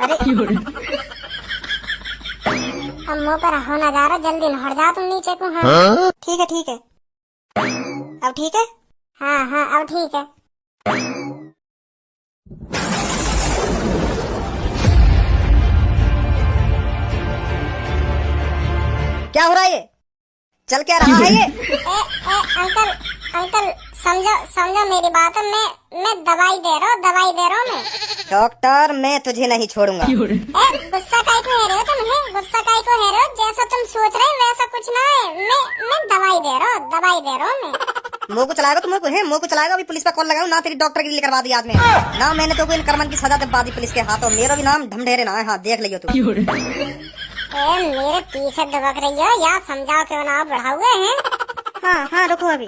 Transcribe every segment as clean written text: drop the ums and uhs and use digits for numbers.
अरे अब मुँह पर हो ना जा रहा, जल्दी हट जा तुम नीचे को। हाँ ठीक है ठीक है, अब ठीक है। हाँ हाँ अब ठीक है। क्या हो रहा है ये? चल क्या रहा है ये? अंकल अंकल समझो समझो मेरी बात। मैं दवाई दे रहा हूँ मैं। डॉक्टर मैं तुझे नहीं छोड़ूंगा। गुस्सा काहे को है रहे हो तुम? गुस्सा काहे को है रहे हो? जैसा तुम सोच रहे हो वैसा कुछ ना है। मैं दवाई दे रहा हूँ मैं। मुंह को चलाएगा तो मुंह को चलाएगा। अभी पुलिस पे कॉल लगाऊं ना, तेरी डॉक्टर की करवा दी आज में ना। मैंने तो कोई करमन की सजा दिलवा दी पुलिस के हाथों। मेरा भी नाम ढमढेरे ना है। हाँ देख लियो तू। मेरे पीछे दबक रही हो या समझाओ क्यों ना बढ़ा हुए हैं। हाँ रुको अभी।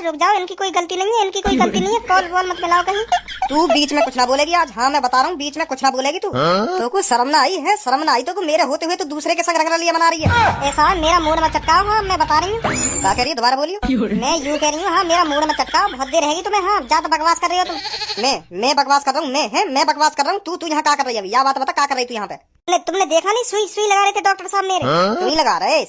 रुक जाओ, इनकी कोई गलती नहीं है। कॉल वॉल मत मिलाओ कहीं। तू बीच में कुछ ना बोलेगी आज। हाँ मैं बता रहा हूँ, बीच में कुछ ना बोलेगी तू। तो कुछ शर्म ना आई है? शर्म ना आई तो मेरे होते हुए तो दूसरे के संग रंगरलिया बना रही है। ऐसा मेरा मूड में चटका। हाँ मैं बता रही हूँ। क्या कह रही है? दोबारा बोलियो। मैं यूँ कह रही हूँ, हाँ मेरा मूड में चटका। बहुत देर रहेगी तुम्हें। हाँ ज्यादा बकवास कर रही हो तुम। मैं बकवास कर रहा हूँ? मैं बकवास कर रहा हूँ? तू यहाँ क्या कर रही है? या बात बता, क्या कर रही तू यहाँ पे? तुमने देखा नहीं? सुई लगा रहे थे डॉक्टर साहब मेरे। सुई लगा रहे?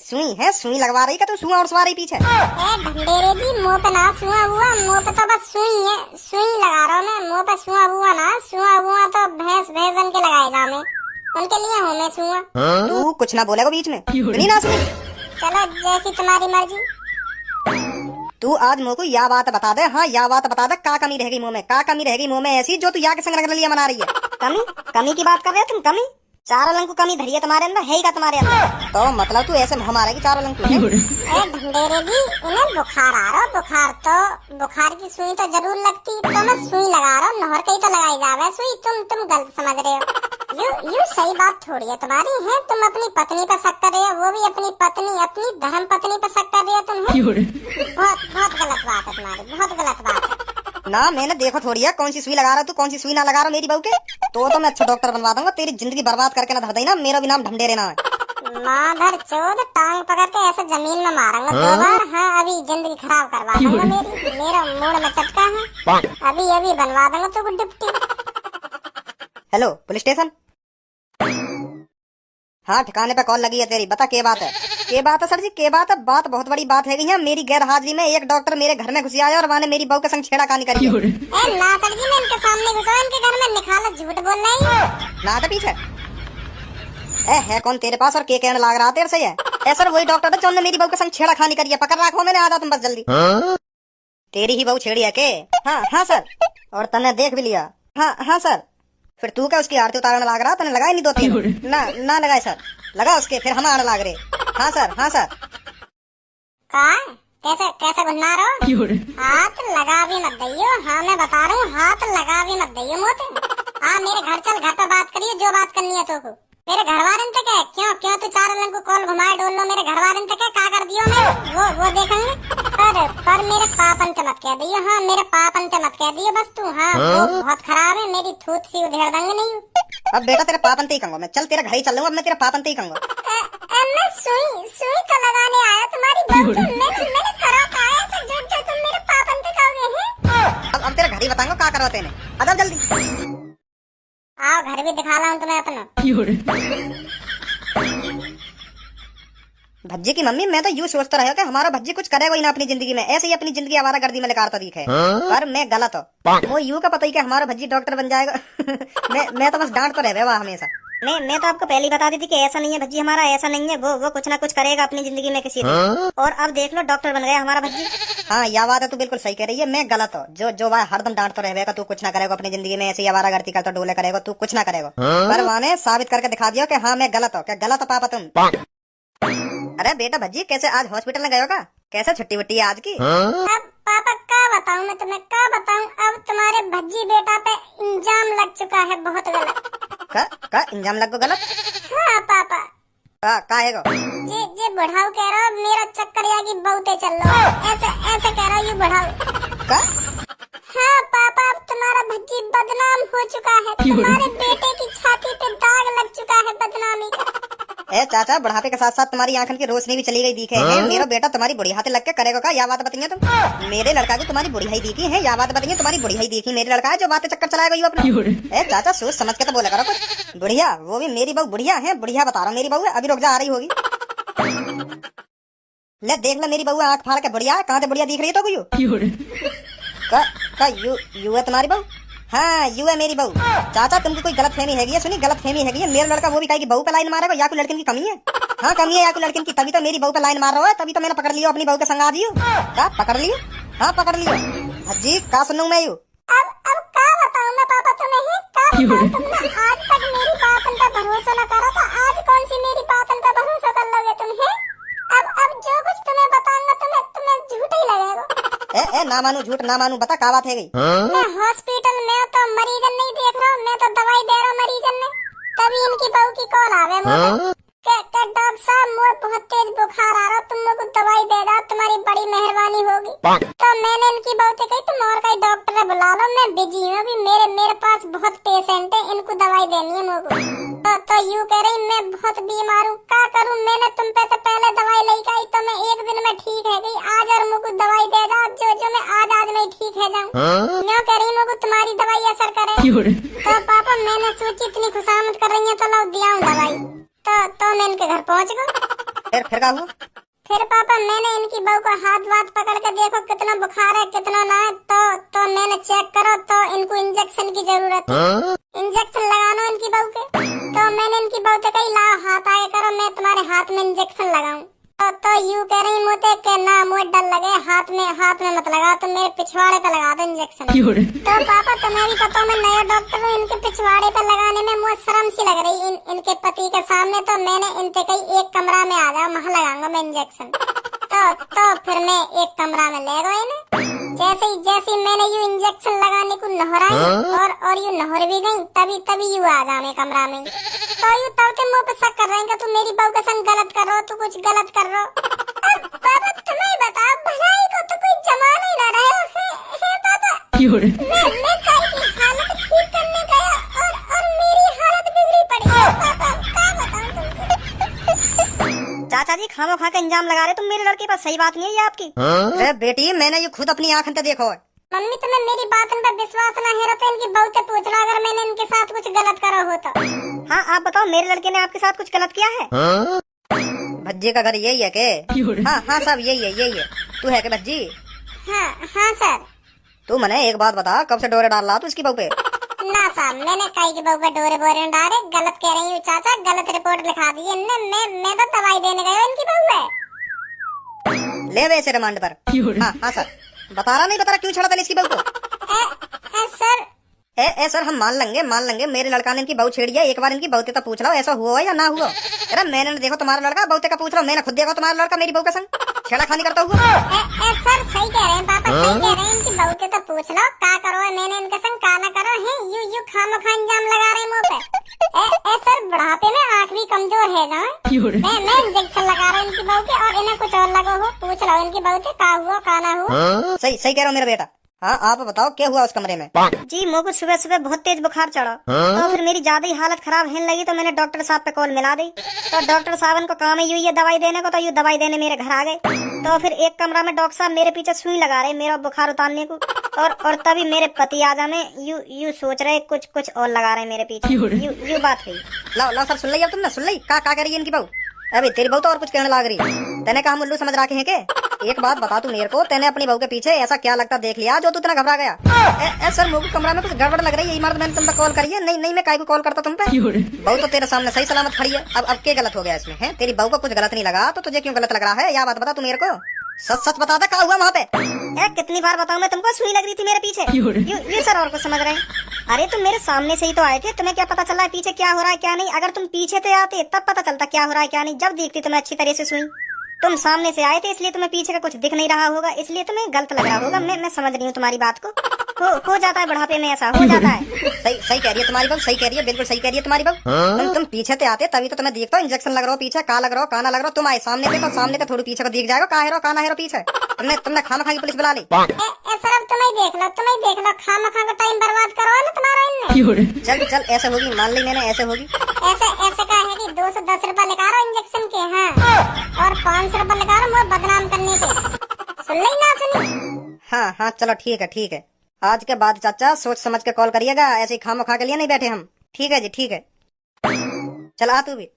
सुई लगवा रही का? तू सुआ और सवा रही पीछे। ढंडेरे जी मुँह पे ना सुआ हुआ, मुँह पे तो बस सुई है। सुई लगा रहा हूँ मैं, मुँह पे सुआ हुआ ना। सुआ हुआ तो भैंस के लगाएगा मैं, उनके लिए हूँ मैं सुआ। तू कुछ ना बोलेगा बीच में। सुनी ना सुनी? चलो जैसी तुम्हारी मर्जी। तू आज मुँह को या बात बता दे। हाँ या बात बता दे, का कमी रहेगी मुँह में? का कमी रहेगी मुँह में ऐसी जो तू या के संग रंगरलिया मना रही है? कमी की बात कर रहे हो तुम? कमी? चारों लंग को कमी धरी है तुम्हारे अंदर, है ही का तुम्हारे अंदर? तो मतलब तू ऐसे हमारे की चारों लंग तू? ढंडेरे जी इन्हें बुखार आ रहा। बुखार की सुई तो जरूर लगती, तो मैं सुई लगा रहा हूँ। नहर कहीं तो लगाई जावे सुई। तुम गलत समझ रहे हो। यू सही बात थोड़ी है तुम्हारी। है तुम अपनी पत्नी पर शक कर रहे हो, वो भी अपनी पत्नी, अपनी धर्म पत्नी पर शक कर रहे हो तुम। बहुत गलत बात है तुम्हारी, बहुत गलत बात है। ना मैंने देखो थोड़ी है कौन सी सुई लगा रहा तू, कौन सी सुई ना लगा रहा मेरी बहू के। तो मैं अच्छा डॉक्टर बनवा दूंगा। तेरी जिंदगी बर्बाद करके ना धर देना। मेरा भी नाम ढमढेरे ना है। माधर चोद टांग पकड़ के ऐसे जमीन में मारूंगा 2 बार। हाँ अभी जिंदगी खराब करवा दूंगा मेरी। मेरा मूड में चटका है। अभी बनवा दूंगा तो डिप्टी। Hello police station. हाँ ठिकाने पे कॉल लगी है तेरी। बता के बात है? के बात है सर जी? के बात है? बात बहुत बड़ी बात है। यहाँ मेरी गैर हाजिरी में एक डॉक्टर मेरे घर में घुस आया और वहाँ ने मेरी बहू के संग छेड़खानी करी है। ना सर जी, मैं इनके सामने घुसा, इनके घर में निकाला। झूठ बोल रही है। ना तो पीछे है कौन तेरे पास और के कहने लग रहा तेरे से है? सर वही डॉक्टर था जो मेरी बहू के संग छेड़खानी करी है। पकड़ रखो मैंने। आ जाओ तुम बस जल्दी। तेरी ही बहू छेड़ी है के? हाँ सर। और तने देख भी लिया? हाँ सर। फिर तू क्या उसकी आरती उतारने लग रहा? तने लगाई नहीं 2-3? ना लगाए सर। लगा उसके, फिर हम आने लग रहे। हाँ सर। कैसे घुन्ना रहो? हाथ लगा भी मत दइयो। हाँ मैं बता रहा हूँ, हाथ लगा भी मत दइयो मोते। हाँ मेरे घर चल, घर पे बात करिए जो बात करनी है तो को। मेरे घर वाले तक है क्यों तू चारों लंग को कॉल घुमाए डोल लो। मेरे घर वाले तक है क्या कर दियो मैं वो देखेंगे। पर मेरे पापन से मत कह दियो। हाँ मेरे पापन से मत कह दियो बस तू। हाँ वो बहुत खराब है। मेरी थूत सी उधेड़ देंगे नहीं। अब बेटा तेरे पापन ते ही कहूंगा मैं। चल तेरा घर ही चल लूंगा। अब मैं तेरा पापन ते ही कहूंगा। मैं सुई तो लगाने आया तुम्हारी बहू को। मैंने करा पाया ऐसे जो तुम मेरे पापन पे कहोगे हैं। अब तेरा घर ही बताऊंगा क्या करवा तेने। आ जल्दी। आओ घर भी दिखा रहा हूँ तुम्हें अपना। भज्जी की मम्मी मैं तो यूँ सोचता रहा कि हमारा भज्जी कुछ करेगा ही ना अपनी जिंदगी में। ऐसे ही अपनी जिंदगी आवारा गर्दी में लेकर दिखे। पर मैं गलत हूँ। वो यूँ का पता ही कि हमारा भज्जी डॉक्टर बन जाएगा। मैं तो बस डांट तो रहे हमेशा। मैं तो आपको पहले ही बता दी थी कि ऐसा नहीं है भज्जी हमारा, ऐसा नहीं है। वो कुछ ना कुछ करेगा अपनी जिंदगी में किसी दिन। और अब देख लो डॉक्टर बन गया हमारा भज्जी। हाँ यह बात है, तू बिल्कुल सही कह रही है। मैं गलत हूँ। जो वह हरदम डांट तो रहेगा तू कुछ ना करेगा अपनी जिंदगी में। ऐसी आवारा गर्दी करता डोले करेगा तू कुछ ना करेगा। पर वहाँ साबित करके दिखा दिया कि हाँ मैं गलत हूँ। क्या गलत हो पापा तुम? अरे बेटा भज्जी कैसे आज हॉस्पिटल में गए होगा? कैसे छुट्टी वुट्टी है आज की? अब पापा क्या बताऊँ मैं तुम्हें, क्या बताऊँ। अब तुम्हारे भज्जी बेटा पे इंजाम लग चुका है बहुत गलत। का इंजाम लग गो गलत? हाँ पापा। का है गो? ये बुढ़ाऊ कह रहा मेरा चक्कर यागी बहुते चल लो। ऐसे कह रहा ये बुढ़ाऊ का? हाँ पापा अब तुम्हारा भज्जी बदनाम हो चुका है। तुम्हारे बेटे की छाती पे दाग लग चुका है बदनामी का। ए चाचा, बुढ़ापे के साथ साथ तुम्हारी आंखन की रोशनी भी चली गई दिखे है। मेरा बेटा तुम्हारी बुढ़िया हाथे लग के करेगा का, या बात बताइए तुम। मेरे लड़का को तुम्हारी बुढ़िया ही दिखी है, या बात बताइए तुम्हारी बुढ़िया ही दिखी। मेरे लड़का है जो बातें चक्कर चलाएगा यू अपना। ए चाचा, सोच समझ के तो बोला करो कुछ। बुढ़िया, वो भी मेरी बहू बुढ़िया है, बुढ़िया बता रहा हूँ मेरी बहू है। अभी रुक जा, आ रही होगी। ले देख ले मेरी बहू आंख फाड़ के बुढ़िया है। कहाँ से बुढ़िया दिख रही है तो यू है तुम्हारी बहू? हाँ यू है मेरी बहू। चाचा तुमको कोई गलत फहमी हैगी है, सुनी गलत फहमी हैगी है। मेरा लड़का वो भी कहे कि बहू पे लाइन मारेगा, या कोई लड़किन की कमी है? हाँ कमी है, या कोई लड़किन की, तभी तो मेरी बहू पे लाइन मार रहा है। तभी तो मैंने पकड़ लियो अपनी बहू के संग आ जियो। क्या पकड़ लियो? हाँ पकड़ लियो। जी का सुनू मैं यू? अब का बताऊं मैं पापा तुम्हें ही? तुमने आज तक मेरी बात पे भरोसा न करा था, आज कौन सी मेरी बात पे भरोसा कर लोगे तुम? है अब जो कुछ तुम्हें बताऊंगा तुम्हें झूठ ही लगेगा। ए ना मानू, झूठ ना मानू, बता क्या बात है गई? मैं हॉस्पिटल में तो मरीजन नहीं देख रहा हूँ, मैं तो दवाई दे रहा हूँ मरीजन ने। तभी इनकी बहू की कॉल आवे मुझे के डॉक्टर साहब मुझे बहुत तेज बुखार आ रहा, तुम लोग दवाई दे दो, तुम्हारी बड़ी मेहरबानी होगी। तो मैंने इनकी बहू से कही तुम और कहीं डॉक्टर बुला लो, मैं बिजी हूँ अभी, मेरे पास बहुत पेशेंट है, इनको दवाई देनी है मुझको। तो यूँ कह रही मैं बहुत बीमार हूँ, क्या करूँ? मैंने तुम पे तो पहले दवाई लेके आई तो मैं एक दिन में ठीक है गई, आज और मुझको दवाई दे दो जो मैं आज में ठीक है जाऊँ। मैं कह रही मुझको तुम्हारी दवाई असर करे। तो पापा मैंने सोची इतनी खुशामद कर रही है तो लो दिया हूँ दवाई। तो मैं इनके घर पहुँच गई। फिर क्या हुआ? फिर पापा मैंने इनकी बहू को हाथ पकड़ के देखो कितना बुखार है कितना ना है, तो मैंने चेक करो तो इनको इंजेक्शन की जरूरत है। इंजेक्शन लगाना इनकी बहू के। तो मैंने इनकी बहू से कही लाओ हाथ आगे करो, मैं तुम्हारे हाथ में इंजेक्शन लगाऊं। तो यूँ कह रही मुझे कि ना मुझे डर लगे, हाथ में मत लगा, तो मेरे पिछवाड़े पे लगा दो इंजेक्शन। तो पापा तुम्हें भी पता मैं नया डॉक्टर हूँ, इनके पिछवाड़े पे लगाने में मुझे शर्म सी लग रही इनके पति के सामने। तो मैंने इनसे कही एक कमरा में आ जाओ, वहाँ लगाऊंगा मैं इंजेक्शन। तो फिर मैं एक कमरा में ले गए ना। जैसे ही मैंने यू इंजेक्शन लगाने को नहराई और यू नहर भी गई, तभी यू आ जाए कमरा में। तो यू तब के मुँह पे शक कर रहे हैं कि तू मेरी बहू के संग गलत कर रहा हो, तू कुछ गलत कर रहा हो। अब पापा तुम्हें बताओ, भलाई को तो कोई जमान ही ना रहे है पापा। मैं कल की हालत ठीक करने गया और मेरी हालत बिगड़ी पड़ी है पापा, क्या बताऊं तुमको। चाचा जी खामो खा के इंजाम लगा रहे तुम मेरे लड़के पर, सही बात नहीं है ये आपकी। अरे बेटी मैंने ये खुद अपनी आंखों से देखो। मम्मी तुम्हें मेरी बात पर विश्वास ना है तो इनकी बहू से पूछ लो अगर मैंने इनके साथ कुछ गलत करा हो तो। हाँ आप बताओ, मेरे लड़के ने आपके साथ कुछ गलत किया है? भज्जी का घर यही है के? हाँ सब यही है। तू है के भज्जी? हाँ सर। तू मने एक बात बता, कब से डोरे डाल रहा तू इसकी बहू पे? ना साहब मैंने कई की बहू पे डोरे बोरे डाले, गलत कह रही हूँ चाचा, गलत रिपोर्ट लिखा दी इनने। मैं तो दवाई देने गया इनकी बहू है। ले वैसे रिमांड पर। हाँ सर। बता रहा नहीं बता रहा क्यों छोड़ा था इसकी बहू को? सर सर हम मान लेंगे मेरे लड़का ने इनकी बहू छेड़ी है, एक बार इनकी बहू तो पूछ लो ऐसा हुआ या ना हुआ। अरे मैंने देखो तुम्हारा लड़का बहू का पूछ लो, मैंने खुद देखा तुम्हारा लड़का मेरी बहू के संग छेड़खानी करता हुआ। सर सही कह रहे हैं पापा, सही कह रहे हैं, इनकी बहू के तो पूछ लो क्या करो है मैंने इनके संग, का ना करो है यू खामखा इंजाम लगा रहे मुँह पे। सर बुढ़ापे में आँख भी कमजोर है ना, मैं इंजेक्शन लगा रहा हूँ इनकी बहू के और इन्हें कुछ और लगा हो, पूछ लो इनकी बहू से का हुआ का ना हुआ। सही कह रहे हो मेरा बेटा। हाँ आप बताओ क्या हुआ उस कमरे में? जी मुझको सुबह बहुत तेज बुखार चढ़ा, तो फिर मेरी ज्यादा ही हालत खराब होने लगी, तो मैंने डॉक्टर साहब पे कॉल मिला दी। तो डॉक्टर साहब को काम है ये दवाई देने को, तो ये दवाई देने मेरे घर आ गए। तो फिर एक कमरा में डॉक्टर साहब मेरे पीछे सुई लगा रहे मेरा बुखार उतारने को, और तभी मेरे पति आ जाने यू सोच रहे कुछ और लगा रहे मेरे पीछे। यू बात हुई। लाओ सर सुन ली अब तुमने, सुन ली का कर रही है इनकी बहू? अभी तेरी बहू तो और कुछ कहने लग रही है। तेने कहा मुल्लू समझ रखे हैं के? एक बात बता तू मेरे को, तेने अपनी बहू के पीछे ऐसा क्या लगता देख लिया जो तू इतना घबरा गया? सर मुझे कमरा में कुछ गड़बड़ लग रही है, इमारत मैंने तुम पे कॉल करी है। नहीं मैं काहे को कॉल करता तुम पे? बहू तो तेरे सामने सही सलामत खड़ी है। अब क्या गलत हो गया इसमें? है तेरी बहू को कुछ गलत नहीं लगा तो तुझे क्यों गलत लग रहा है? या बात बता तू मेरे को, सच बता दे क्या हुआ वहाँ पे? कितनी बार बताऊं मैं तुमको, सुई लग रही थी मेरे पीछे। ये सर और कुछ समझ रहे हैं? अरे तुम मेरे सामने से ही तो आए थे, तुम्हें क्या पता चला है पीछे क्या हो रहा है क्या नहीं? अगर तुम पीछे से आते तब पता चलता क्या हो रहा है क्या नहीं, जब देखती तुम्हें अच्छी तरह से सुई। तुम सामने से आए थे इसलिए तुम्हें पीछे का कुछ दिख नहीं रहा होगा, इसलिए तुम्हें गलत लग रहा होगा। मैं समझ रही हूँ तुम्हारी बात को। हो जाता है बुढ़ापे में, ऐसा हो जाता है। सही सही कह रही है तुम्हारी बहू, सही कह रही है, बिल्कुल सही कह रही है तुम्हारी बहू। तुम पीछे से आते तभी तो तुम्हें देखता हूँ, इंजेक्शन लग रहा हो पीछे, का लग रहा हो, का ना लग रहा हो। तुम आए सामने पे तो सामने पे थोड़ी पीछे को दिख जाएगा, का हेरो का ना हेरो पीछे। तुमने खामा की पुलिस बुला ली। सर अब तुम ही देख लो, खामखा का टाइम बर्बाद करो ना तुम्हारा इनने। चल चल ऐसे होगी, मान ली मैंने, ऐसे होगी। ऐसे का है कि 210 रुपए लगा रहा इंजेक्शन के, हाँ, और 500 रुपए लगा रहा मुझे बदनाम करने के। सुन ली ना सुनी? हाँ हाँ चलो ठीक है ठीक है। आज के बाद चाचा सोच समझ के कॉल करिएगा, ऐसे ही खामोखा के लिए नहीं बैठे हम। ठीक है जी ठीक है। चल आ तू भी।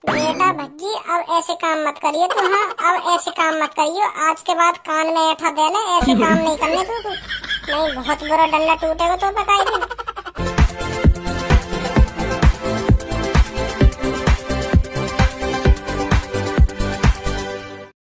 बेटा भज्जी अब ऐसे काम मत करिए तू, हाँ अब ऐसे काम मत करियो। आज के बाद कान में ऐठा दे ले, ऐसे काम नहीं करने तू। नहीं बहुत बुरा डंडा टूटेगा तो पकाई दिन।